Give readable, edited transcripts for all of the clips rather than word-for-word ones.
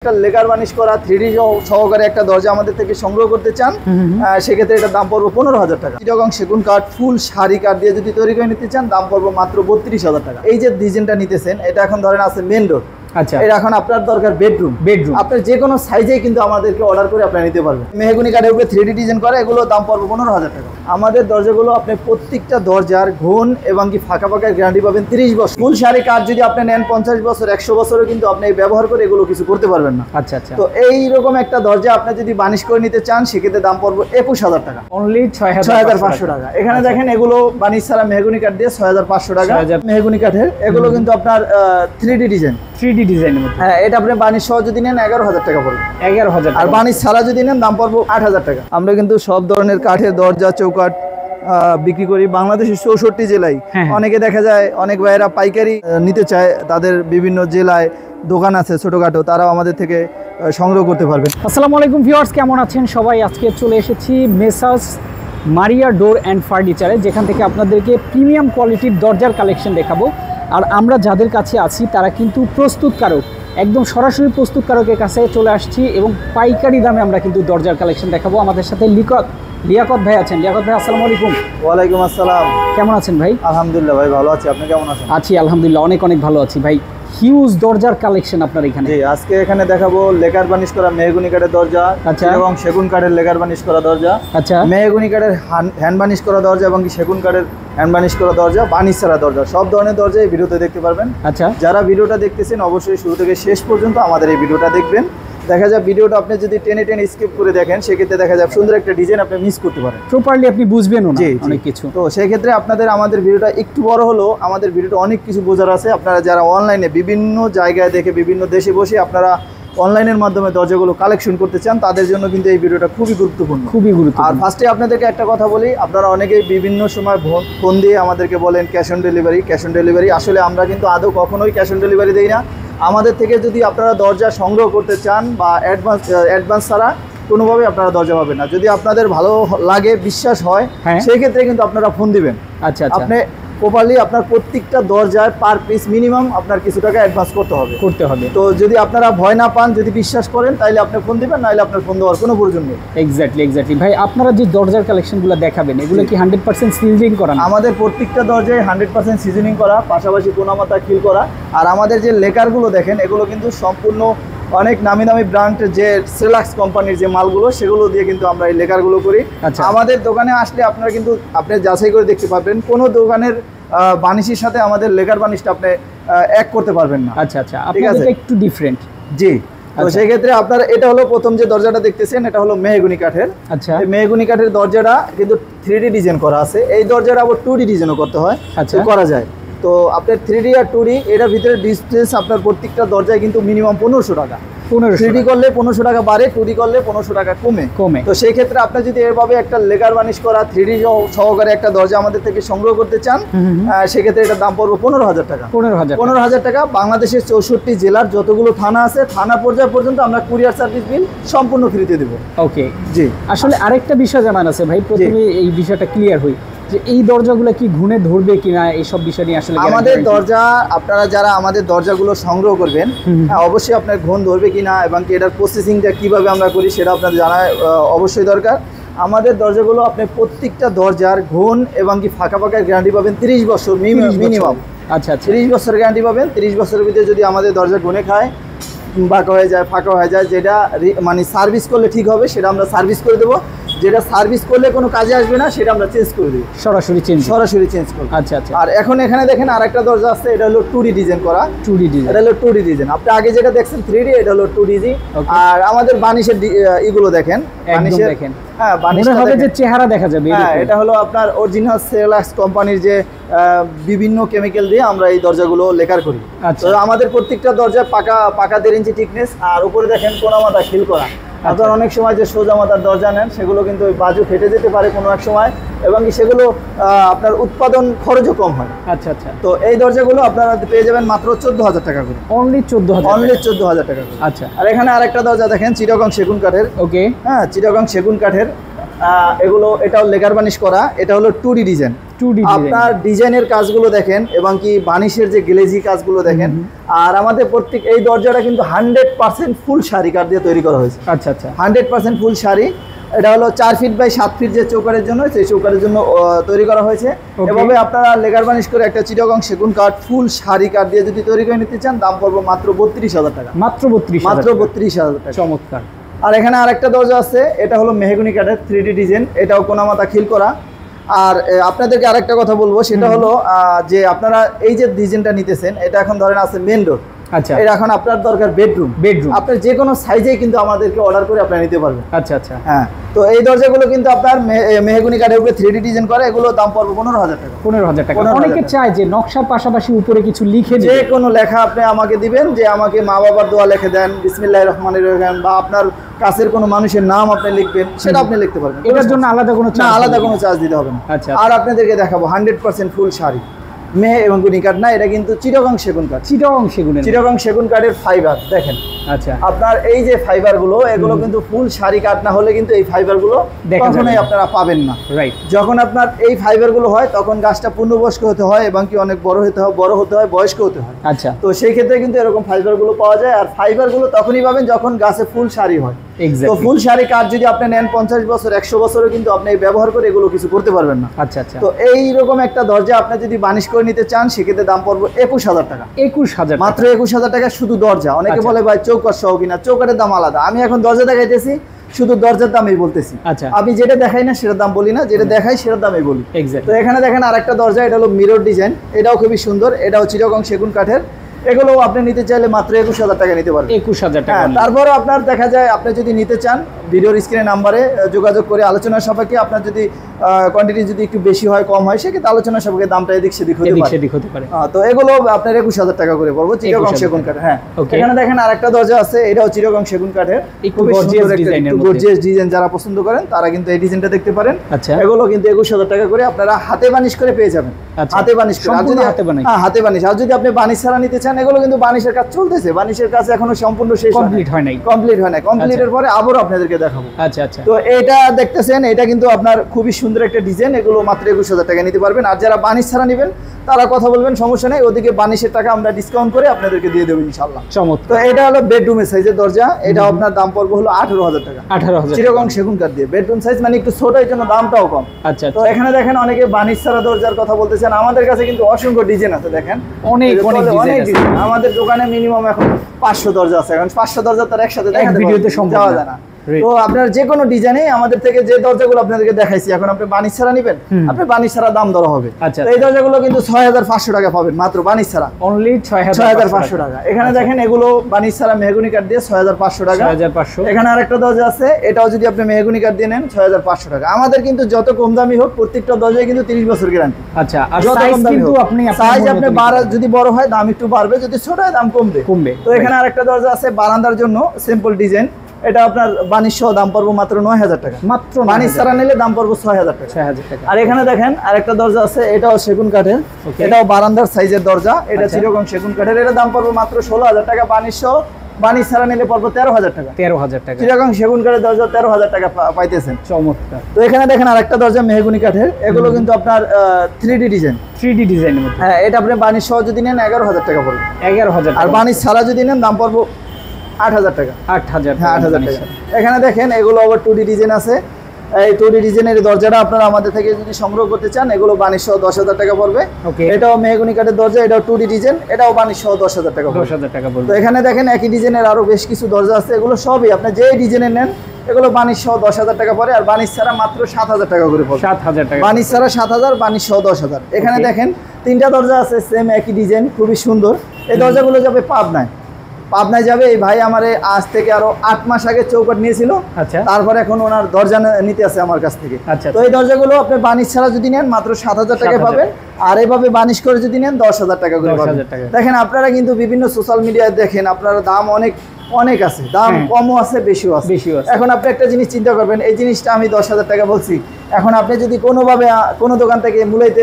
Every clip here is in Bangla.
একটা লেকার বানিশ করা 3D সহকারে একটা দরজা আমাদের থেকে সংগ্রহ করতে চান, সেক্ষেত্রে এটার দাম পড়বে 15,000 টাকা। চিটাগং সেগুন কাঠ ফুল শাড়ি কাঠ দিয়ে যদি তৈরি করে নিতে চান, দাম পড়বে মাত্র 32,000 টাকা। এই যে ডিজাইনটা নিতেছেন, এটা এখন ধরেন আছে মেন ডোর। আচ্ছা, এটা এখন আপনার দরকার বেডরুম। আপনার যে কোনো সাইজেই কিন্তু আমাদেরকে অর্ডার করে আপনি নিতে পারবেন। মেহগনি কাঠের উপরে 3D ডিজাইন করা, এগুলো দাম পড়বে 15,000 টাকা। আমাদের দরজাগুলো আপনি প্রত্যেকটা দরজার ঘন এবং কি ফাঁকা ফাঁকা গ্যারান্টি পাবেন 30 বছর। ফুল শাড়ি কাঠ যদি আপনি নেন 50 বছর 100 বছরও কিন্তু আপনি ব্যবহার করে এগুলো কিছু করতে পারবেন না। আচ্ছা আচ্ছা। তো এইরকম একটা দরজা আপনি যদি বানিশ করে নিতে চান, সেক্ষেত্রে দাম পড়বে 21,000 টাকা, অনলি 6,500 টাকা। এখানে দেখেন এগুলো বানিশ ছাড়া মেহগনি কাঠ দিয়ে 6,500 টাকা। মেহগনি কাঠের এগুলো কিন্তু আপনার 3D ডিজাইন। হ্যাঁ, এটা আপনি বানিশ সহ যদি নেন 11,000 টাকা পড়বে। 11,000। আর বানিশ ছাড়া যদি নেন দাম পড়বে 8,000 টাকা। আমরা কিন্তু সব ধরনের কাঠের দরজা চৌকাঠ বিক্রি করি বাংলাদেশের 64 জেলায়। অনেকে দেখা যায় অনেক ভাইয়েরা পাইকারি নিতে চায়, তাদের বিভিন্ন জেলায় দোকান আছে ছোটখাটো, তারাও আমাদের থেকে সংগ্রহ করতে পারবেন। আসসালামু আলাইকুম ভিউয়ার্স, কেমন আছেন সবাই? আজকে চলে এসেছি মেসার্স মারিয়া ডোর অ্যান্ড ফার্নিচারে, যেখান থেকে আপনাদেরকে প্রিমিয়াম কোয়ালিটির দরজার কালেকশন দেখাবো। আর আমরা যাদের কাছে আছি তারা কিন্তু প্রস্তুতকারক, একদম সরাসরি প্রস্তুতকারকের কাছে চলে আসছি এবং পাইকারি দামে আমরা কিন্তু দরজার কালেকশন দেখাবো। আমাদের সাথে লিয়াকত ভাই আছেন। লিয়াকত ভাই, আসসালামু আলাইকুম। ওয়ালাইকুম আসসালাম। কেমন আছেন ভাই? আলহামদুলিল্লাহ ভাই, ভালো আছি। আপনি কেমন আছেন? আছি আলহামদুলিল্লাহ, অনেক অনেক ভালো আছি ভাই। হিউজ দরজার কালেকশন আপনার এখানে। জি, আজকে এখানে দেখাবো লেকার বানিশ করা মেহগনি কাঠের দরজা, আচ্ছা, এবং সেগুন কাঠের লেকার বানিশ করা দরজা, আচ্ছা, মেহগনি কাঠের হ্যান্ড বানিশ করা দরজা এবং সেগুন কাঠের হ্যান্ড বানিশ করা দরজা, বানিশ ছাড়া দরজা, সব ধরনের দরজা এই ভিডিওতে দেখতে পারবেন। আচ্ছা, যারা ভিডিওটা দেখতেছেন অবশ্যই শুরু থেকে শেষ পর্যন্ত আমাদের এই ভিডিওটা দেখবেন। দেখা যায় ভিডিওটা আপনি যদি টেনে স্কিপ করে দেখেন, সেক্ষেত্রে দেখা যায় সুন্দর একটা ডিজাইন আপনি মিস করতে পারেন, প্রপারলি আপনি বুঝবেনও না অনেক কিছু। তো সেই ক্ষেত্রে আমাদের ভিডিওটা একটু বড় হলো, আমাদের ভিডিওটা অনেক কিছু বোঝার আছে। আপনারা যারা অনলাইনে বিভিন্ন জায়গায় দেখে বিভিন্ন দেশে বসে আপনারা অনলাইনের মাধ্যমে দরজাগুলো কালেকশন করতে চান, তাদের জন্য কিন্তু এই ভিডিওটা খুবই গুরুত্বপূর্ণ। আর ফার্স্টে আপনাদেরকে একটা কথা বলি, আপনারা অনেকেই বিভিন্ন সময় ফোন দিয়ে আমাদেরকে বলেন ক্যাশ অন ডেলিভারি। আসলে আমরা কিন্তু আদৌ কখনোই ক্যাশ অন ডেলিভারি দিই না। আমাদের থেকে যদি আপনারা দরজা সংগ্রহ করতে চান বা অ্যাডভান্স ছাড়া কোনোভাবেই আপনারা দরজা পাবেন না। যদি আপনাদের ভালো লাগে, বিশ্বাস হয়, সেই ক্ষেত্রে কিন্তু আপনারা ফোন দিবেন। আচ্ছা, আপনি প্রপারলি আপনার প্রত্যেকটা দরজায় পার পিস মিনিমাম আপনার কিছু টাকা অ্যাডভান্স করতে হবে। তো যদি আপনারা ভয় না পান, যদি বিশ্বাস করেন, তাহলে আপনি ফোন দিবেন, নাহলে আপনার ফোন দেওয়ার কোনো প্রয়োজন নেই। এক্স্যাক্টলি ভাই, আপনারা যে দরজার কালেকশনগুলো দেখাবেন এগুলো কি 100% সিজনিং করা? আমাদের প্রত্যেকটা দরজায় 100% সিজনিং করা, পাশাপাশি কোনামাতা খিল করা। আর আমাদের যে লেকারগুলো দেখেন, এগুলো কিন্তু সম্পূর্ণ অনেক নামি দামি ব্র্যান্ড যে সেলাক্স কোম্পানির যে মালগুলো, সেগুলো দিয়ে কিন্তু আমরা এই লেকারগুলো করি। আচ্ছা, আমাদের দোকানে আসলে আপনারা কিন্তু আপনি যাচাই করে দেখতে পাবেন, কোনো দোকানের বানিশের সাথে আমাদের লেকার বানিশটা আপনি এক করতে পারবেন না। আচ্ছা, আপনাদের একটু ডিফারেন্ট। জি, তো সেই ক্ষেত্রে আপনার এটা হলো প্রথম যে দরজাটা দেখতেছেন, এটা হলো মেহগনি কাঠের। আচ্ছা, এই মেহগনি কাঠের দরজাটা কিন্তু 3D ডিজাইন করা আছে। এই দরজাটা আবার 2D ডিজাইনও করতে হয়, আচ্ছা, করা যায়। তো আপনার 3D আর 2D এটার ভিতরে ডিসটেন্স আপনার প্রত্যেকটা দরজায় কিন্তু মিনিমাম 1500 টাকা। 3D করলে 1500 টাকা বাড়ে, 2D করলে 1500 টাকা কমে। তো সেই ক্ষেত্রে আপনি যদি এভাবে একটা লেকার বানিশ করা 3D সহকারে একটা দরজা আমাদের থেকে সংগ্রহ করতে চান, সেক্ষেত্রে এটার দাম পড়বে 15,000 টাকা। 15,000 টাকা। বাংলাদেশের 64 জেলার যতগুলো থানা আছে, থানা পর্যায় পর্যন্ত আমরা কুরিয়ার সার্ভিস বিল সম্পূর্ণ ফ্রিতে দেবো। ওকে, জি। আসলে আরেকটা বিষয় জানার আছে ভাই, প্রথমে এই বিষয়টা ক্লিয়ার হই যে এই দরজাগুলো কি ঘুণে ধরবে কিনা, এইসব বিষয় নিয়ে আসলে আমাদের দরজা, আপনারা যারা আমাদের দরজাগুলো সংগ্রহ করবেন, অবশ্যই আপনার ঘুণ ধরবে কিনা এবং কি এটার প্রসেসিংটা কিভাবে আমরা করি সেটা আপনাদের জানা অবশ্যই দরকার। আমাদের দরজাগুলো আপনি প্রত্যেকটা দরজার ঘুণ এবং কি ফাঁকা গ্যারান্টি পাবেন 30 বছর মিনিমাম। আচ্ছা, 30 বছর গ্যারান্টি পাবেন। 30 বছরের ভিতরে যদি আমাদের দরজা ঘুণে খায়, বাঁকা হয়ে যায়, ফাঁকা হয়ে যায়, যেটা মানে সার্ভিস করলে ঠিক হবে সেটা আমরা সার্ভিস করে দেবো। যেটা সার্ভিস করলে কোনো কাজে আসবে না, সেটা আমরা চেঞ্জ করে দিই, সরাসরি চেঞ্জ করবো। আচ্ছা। আর এখন এখানে দেখেন আরেকটা দরজা আছে, এটা হলো 2D ডিজাইন করা। এটা হলো 2D ডিজাইন। আপনি আগে যেটা দেখছেন 3D, এটা হলো 2D। আর আমাদের বানিশের এগুলো দেখেন, দেখেন, হ্যাঁ, বানিশের হবে যে চেহারা দেখা যাবে। হ্যাঁ, এটা হলো আপনার অরিজিনাল সেলাক্স কোম্পানির যে বিভিন্ন কেমিক্যাল দিয়ে আমরা এই দরজাগুলো লেকার করি। তো আমাদের প্রত্যেকটা দরজা পাকা 1.5 ইঞ্চি থিকনেস। আর উপরে দেখেন কোনামাতা খিল করা। আপনার অনেক সময় যে সোজা মাথার দরজা নেন, সেগুলো কিন্তু ওই বাজু ফেটে যেতে পারে কোনো এক সময়, এবং সেগুলো আপনার উৎপাদন খরচও কম হয়। আচ্ছা। তো এই দরজাগুলো আপনারা পেয়ে যাবেন মাত্র 14,000 টাকা করে। অনলি 14,000 টাকা করে। আচ্ছা, আর এখানে আরেকটা দরজা দেখেন, চিটাগং সেগুন কাঠের। ওকে, হ্যাঁ, চিটাগং সেগুন কাঠের। এটাও লেকার বানিশ করা। এটা হলো 2D ডিজাইন। 2D আপনার ডিজাইনের কাজগুলো দেখেন এবং কি বানিশের যে গ্লেজি কাজগুলো দেখেন। আর আমাদের প্রত্যেক এই দরজাটা কিন্তু 100% ফুল শাড়ি কাঠ দিয়ে তৈরি করা হয়েছে। আচ্ছা আচ্ছা, 100% ফুল শাড়ি। এটা হলো 4 ফিট বাই 7 ফিট যে চৌকারের জন্য, সেই চৌকারের জন্য তৈরি করা হয়েছে। এভাবে আপনারা লেগার বানিশ করে একটা চিটাগং সেগুন কাঠ ফুল শাড়ি কাঠ দিয়ে যদি তৈরি করে নিতে চান, দাম পড়বে মাত্র 32,000 টাকা। মাত্র 32,000, মাত্র 32,000 টাকা। চমৎকার। আর এখানে আরেকটা দরজা আছে, এটা হলো মেহগনি কাঠের 3D ডিজাইন, এটাও কোনামাতা খিল করা। আর আপনাদেরকে আরেকটা কথা বলবো, সেটা হলো যে আপনারা এই যে ডিজাইনটা নিতেছেন, এটা এখন ধরেন আছে মেন ডোর। আচ্ছা, এটা এখন আপনার দরকার বেডরুম। আপনার যে কোনো সাইজেই কিন্তু আমাদেরকে অর্ডার করে আপনারা নিতে পারবেন। আচ্ছা আচ্ছা, হ্যাঁ। তো এই দরজাগুলো কিন্তু আপনার মেহগনি কাঠের উপরে 3D ডিজাইন করে, এগুলো দাম পড়বে 15,000 টাকা। 15,000 টাকা। অনেকে চায় যে নকশার পাশাপাশি উপরে কিছু লিখে যে কোনো লেখা আপনি আমাকে দিবেন, যে আমাকে মা বাবার দোয়া লিখে দেন, বিসমিল্লাহির রহমানির রহিম, বা আপনার কাছের কোনো মানুষের নাম আপনি লিখবেন, সেটা আপনি লিখতে পারবেন। এটার জন্য আলাদা কোনো চার্জ দিতে হবে না। আচ্ছা। আর আপনাদেরকে দেখাবো 100% ফুল শাড়ি মেহগনি কাঠ না, এটা কিন্তু চিটাগং সেগুন কাঠ। চিটাগং সেগুন কাঠের ফাইবার দেখেন। আচ্ছা, আপনার এই যে ফাইবার গুলো, এগুলো কিন্তু ফুল শাড়ি কাঠ না হলে কিন্তু এই ফাইবার গুলো কখনোই আপনারা পাবেন না। রাইট। যখন আপনার এই ফাইবার গুলো হয়, তখন গাছটা পূর্ণবয়স্ক হতে হয় এবং কি অনেক বড় হতে হয়, বয়স্ক হতে হয়। আচ্ছা। তো সেই ক্ষেত্রে কিন্তু এরকম ফাইবার গুলো পাওয়া যায়। আর ফাইবার গুলো তখনই পাবেন যখন গাছে ফুল শাড়ি হয়। তো ফুল শাড়ি কাঠ যদি আপনি নেন 50 বছর 100 বছরে কিন্তু আপনি ব্যবহার করে এগুলো কিছু করতে পারবেন না। আচ্ছা আচ্ছা। তো এইরকম একটা দরজা আপনি যদি বানিশ করে নিতে চান, সেক্ষেত্রে দাম পড়বে 21,000 টাকা। 21,000, মাত্র 21,000 টাকা শুধু দরজা। অনেকে বলে ভাই চৌকাঠ সহ কিনা, চৌকাঠের দাম আলাদা। আমি এখন দরজা দেখাইতেছি, শুধু দরজার দামই বলতেছি। আচ্ছা। আমি যেটা দেখাই না সেটার দাম বলি না, যেটা দেখাই সেটার দামই বলি। তো এখানে দেখেন আরেকটা দরজা, এটা হলো মিরর ডিজাইন, এটাও খুবই সুন্দর। এটাও চিটাগং সেগুন কাঠের। এগুলো আপনি নিতে চাইলে মাত্র 21,000 টাকা নিতে পারবেন। 21,000 টাকা। তারপরে আপনার দেখা যায়, আপনি যদি নিতে চান ভিডিওর স্ক্রিনে নাম্বারে যোগাযোগ করে আলোচনার সাপেক্ষে, আপনার যদি কোয়ান্টিটি যদি একটু বেশি হয় কম হয়, সেক্ষেত্রে আলোচনার সাপেক্ষে দামটা এদিক সেদিক হতে পারে। তো এগুলো আপনার 21,000 টাকা করে পড়বো চিটাগং সেগুন কাঠের। হ্যাঁ, এখানে দেখেন আরেকটা দরজা আছে, এটাও চিটাগং সেগুন কাঠের, খুবই সুন্দর একটা গর্জিয়াস ডিজাইন। যারা পছন্দ করেন তারা কিন্তু এই ডিজাইনটা দেখতে পারেন। এগুলো কিন্তু 21,000 টাকা করে আপনারা হাতে বানিশ করে পেয়ে যাবেন। হাতে বানিশ করে, হাতে বানিশ। আর যদি আপনি বানিশ ছাড়া নিতে চান, এগুলো কিন্তু বানিশের কাজ চলতেছে, বানিশের কাজ এখনো সম্পূর্ণ শেষ কমপ্লিট হয় নাই। কমপ্লিটের পরে আবারও আপনাদেরকে দেখাবো। আচ্ছা আচ্ছা। তো এটা দেখতেছেন, এটা কিন্তু আপনার খুবই সুন্দর একটা ডিজাইন। এগুলো মাত্র 21,000 টাকা নিতে পারবেন। আর যারা বানিশ ছাড়া নেবেন তারা কথা বলবেন, সমস্যা নেই, ওদিকে বানিশের টাকা আমরা ডিসকাউন্ট করে আপনাদেরকে দিয়ে দেবো ইনশাআল্লাহ। তো এটা হলো বেডরুমের সাইজের দরজা, এটা আপনার দাম পড়বে হলো 18,000 টাকা। 18,000 চিটাগং সেগুন কাঠ দিয়ে। বেডরুম সাইজ মানে একটু ছোট, এই জন্য দামটাও কম। আচ্ছা। তো এখানে দেখেন অনেকে বানিশ ছাড়া দরজার কথা বলতেছেন, আমাদের কাছে কিন্তু অসংখ্য ডিজাইন আছে। দেখেন অনেক ডিজাইন আমাদের দোকানে, মিনিমাম এখন 500 দরজা আছে। এখন 500 দরজা তার একসাথে দেখাতে যাওয়া যায় না। তো আপনার যে কোনো ডিজাইনে আমাদের থেকে যে দরজাগুলো আপনাদেরকে দেখাইছি, এখন আপনি বানিশ ছাড়া নেবেন, আপনি বানিশ ছাড়া দাম ধরা হবে। এই দরজাগুলো কিন্তু 6,500 টাকা পাবেন মাত্র বানিশ ছাড়া, অনলি 6,500 টাকা। এখানে দেখেন এগুলো বানিশ ছাড়া মেহগনি কাঠ দিয়ে 6,500 টাকা। এখানে আরেকটা দরজা আছে, এটাও যদি আপনি মেহগনি কাঠ দিয়ে নেন 6,500 টাকা। আমাদের কিন্তু যত কম দামি হোক, প্রত্যেকটা দরজায় কিন্তু 30 বছর গ্যারান্টি। আচ্ছা। আর সাইজ কিন্তু সাইজ আপনি যদি বড় হয় দাম একটু বাড়বে, যদি ছোট হয় দাম কমবে। তো এখানে আরেকটা দরজা আছে বারান্দার জন্য, সিম্পল ডিজাইন। এটা আপনার বানিশ সহ দাম পড়বো মাত্র 9,000 টাকা। মাত্র বানিশ ছাড়া নিলে দাম পড়বো 6,000 টাকা। আর এখানে দেখেন আরেকটা দরজা আছে, এটাও সেগুন কাঠের, এটাও বারান্দার সাইজের দরজা, এটা চিটাগং সেগুন কাঠের। এটা দাম পড়বো মাত্র 16,000 টাকা বানিশ সহ। বানিশ ছাড়া নিলে পড়বো 13,000 টাকা। 13,000 টাকা। চিটাগং সেগুন কাঠের দরজা 13,000 টাকা পাইতেছেন। চমৎকার। তো এখানে দেখেন আরেকটা দরজা মেহগনি কাঠের, এগুলো কিন্তু আপনার 3D ডিজাইন। হ্যাঁ, এটা আপনি বানিশ সহ যদি নেন 11,000 টাকা পড়বে। 11,000। আর বানিশ ছাড়া যদি নেন দাম পড়বো 8,000 টাকা। 8,000। হ্যাঁ, 8,000 টাকা। এখানে দেখেন এগুলো আবার 2D ডিজাইন আছে। এই 2D ডিজাইনের দরজাটা আপনারা আমাদের থেকে যদি সংগ্রহ করতে চান, এগুলো বানিশ সহ 10,000 টাকা পড়বে। এটাও মেহগনি কাঠের দরজা, এটাও 2D ডিজাইন, এটাও বানিশ সহ 10,000 টাকা পড়বে। 10,000 টাকা পড়বে। তো এখানে দেখেন একই ডিজাইনের আরো বেশ কিছু দরজা আছে, এগুলো সবই আপনি যে ডিজাইনের নেন, এগুলো বানিশ সহ 10,000 টাকা পড়ে। আর বানিশ ছাড়া মাত্র 7,000 টাকা করে পড়বে। 7,000 টাকা। বানিশ ছাড়া 7,000, বানিশ সহ 10,000। এখানে দেখেন 3টা দরজা আছে, সেম একই ডিজাইন, খুবই সুন্দর। এই দরজাগুলো যাবে পাবনায় যাবে। এই ভাই আমার আজ থেকে আরো 8 মাস আগে চৌকাঠ নিয়েছিল। আচ্ছা। তারপর এখন ওনার দরজা নিতে আছে আমার কাছ থেকে। আচ্ছা। তো এই দরজাগুলো আপনি বানিশ ছাড়া যদি নেন মাত্র 7,000 টাকা পাবেন। আর এইভাবে বানিশ করে যদি নেন 10,000 টাকা করে পাবেন। দেখেন আপনারা কিন্তু বিভিন্ন সোশ্যাল মিডিয়ায় দেখেন, আপনারা দাম অনেক আছে, দাম কমও আছে, বেশিও আছে। এখন আপনি একটা জিনিস চিন্তা করবেন, এই জিনিসটা আমি 10,000 টাকা বলছি, এখন আপনি যদি কোনোভাবে কোনো দোকান থেকে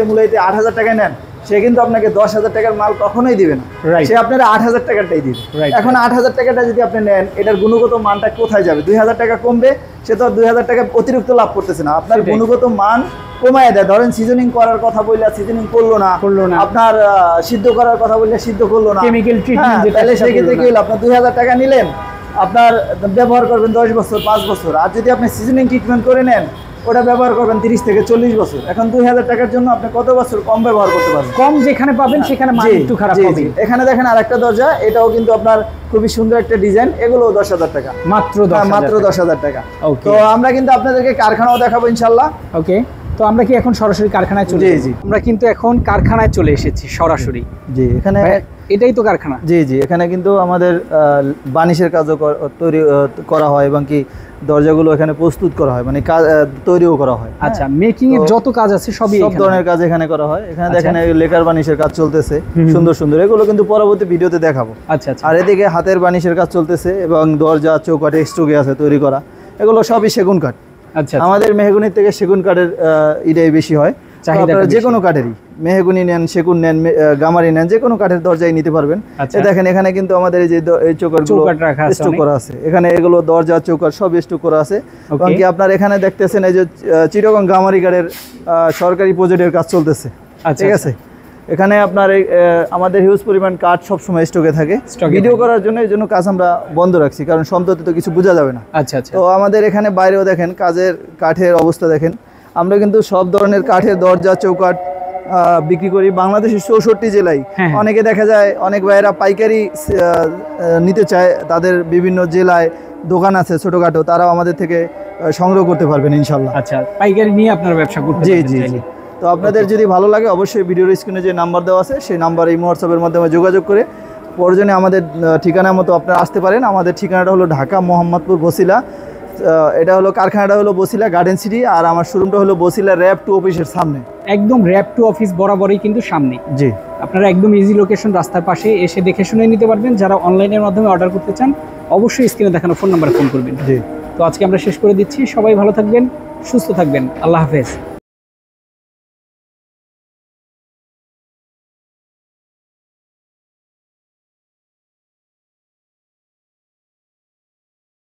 মুলাইতে 8,000 টাকায় নেন, সে কিন্তু আপনাকে 10,000 টাকার মাল কখনোই দিবে না, সে আপনারা 8,000 টাকাটাই দিবে। এখন 8,000 টাকাটা যদি আপনি নেন, এটার গুণগত মানটা কোথায় যাবে? 2,000 টাকা কমবে, সে তো 2,000 টাকা অতিরিক্ত লাভ করতেছে না। আপনার গুণগত মান কমায় দেয়। ধরেন সিজনিং করার কথা বললে সিজনিং করলো না, আপনার সিদ্ধ করার কথা বললে সিদ্ধ করলো না, কেমিক্যাল ট্রিটমেন্ট, তাহলে সেক্ষেত্রে কি হলো, আপনার 2000 টাকা নিলেন, আপনার ব্যবহার করবেন 10 বছর 5 বছর। আর যদি আপনি সিজনিং ট্রিটমেন্ট করে নেন, ওটা ব্যবহার করবেন 30 থেকে 40 বছর। এখন 2000 টাকার জন্য আপনি কত বছর কম ব্যবহার করতে পারবেন? কম যেখানে পাবেন সেখানে মান একটু খারাপ হবে। এখানে দেখেন আরেকটা দরজা, এটাও কিন্তু আপনার খুবই সুন্দর একটা ডিজাইন, এগুলো 10,000 টাকা মাত্র। মাত্র 10,000 টাকা। ওকে, তো আমরা কিন্তু আপনাদেরকে কারখানাও দেখাবো ইনশাআল্লাহ। ওকে, তো আমরা কি এখন সরাসরি কারখানায় চলে জি। আমরা কিন্তু এখন কারখানায় চলে এসেছি সরাসরি। জি, এখানে এটাই তো কারখানা। জি, এখানে কিন্তু আমাদের বানিশের কাজও তৈরি করা হয় এবং কি দরজাগুলো এখানে প্রস্তুত করা হয়, মানে তৈরিও করা হয়। আচ্ছা, মেকিং এর যত কাজ আছে সব ধরনের কাজ এখানে করা হয়। এখানে দেখেন লেকার বানিশের কাজ চলতেছে সুন্দর সুন্দর, এগুলো কিন্তু পরবর্তী ভিডিওতে দেখাবো। আচ্ছা। আর এদিকে হাতের বানিশের কাজ চলতেছে এবং দরজা চৌকাঠ স্টকে আছে তৈরি করা, এগুলো সবই সেগুন কাঠ। আচ্ছা, আমাদের মেহগুনির থেকে সেগুন কাঠের ইটাই বেশি হয়। যে কোনো কাঠেরই, মেহগুনি নেন, সেগুন নেন, গামারি নেন, যে কোনো কাঠের দরজাই নিতে পারবেন। দেখেন এখানে কিন্তু আমাদের এই যে চৌকাঠগুলো স্টক করা আছে, এখানে এগুলো দরজা চৌকাঠ সব স্টক করা আছে। এবং কি আপনার এখানে দেখতেছেন এই যে চিটাগং গামারি কাঠের সরকারি প্রজেক্টের কাজ চলতেছে। ঠিক আছে, এখানে আপনার আমাদের হিউজ পরিমাণ কাঠ সবসময় স্টকে থাকে। ভিডিও করার জন্য এই জন্য কাজ আমরা বন্ধ রাখছি, কারণ সম্প্রতি তো কিছু বোঝা যাবে না। আচ্ছা। তো আমাদের এখানে বাইরেও দেখেন কাঠের অবস্থা দেখেন। আমরা কিন্তু সব ধরনের কাঠের দরজা চৌকাঠ বিক্রি করি বাংলাদেশের 64 জেলায়। অনেকে দেখা যায় অনেক ভাইয়েরা পাইকারি নিতে চায়, তাদের বিভিন্ন জেলায় দোকান আছে ছোটখাটো, তারাও আমাদের থেকে সংগ্রহ করতে পারবেন ইনশাল্লাহ। আচ্ছা, পাইকারি নিয়ে আপনারা ব্যবসা করতে পারবেন। জি। তো আপনাদের যদি ভালো লাগে অবশ্যই ভিডিওর স্ক্রিনে যে নাম্বার দেওয়া আছে সেই নাম্বারে এই হোয়াটসঅ্যাপের মাধ্যমে যোগাযোগ করে প্রয়োজনে আমাদের ঠিকানা মতো আপনারা আসতে পারেন। আমাদের ঠিকানাটা হলো ঢাকা মোহাম্মদপুর বসিলা, এটা হলো কারখানাটা হলো বসিলা গার্ডেন সিটি, আর আমার শোরুমটা হলো বসিলা র‍্যাব 2 অফিসের সামনে, একদম র‍্যাব 2 অফিস বরাবরই কিন্তু সামনে। জি, আপনারা একদম ইজি লোকেশন, রাস্তার পাশে এসে দেখে শুনে নিতে পারবেন। যারা অনলাইনের মাধ্যমে অর্ডার করতে চান অবশ্যই স্ক্রিনে দেখানো ফোন নাম্বারে ফোন করবেন। জি। তো আজকে আমরা শেষ করে দিচ্ছি। সবাই ভালো থাকবেন, সুস্থ থাকবেন। আল্লাহ হাফেজ।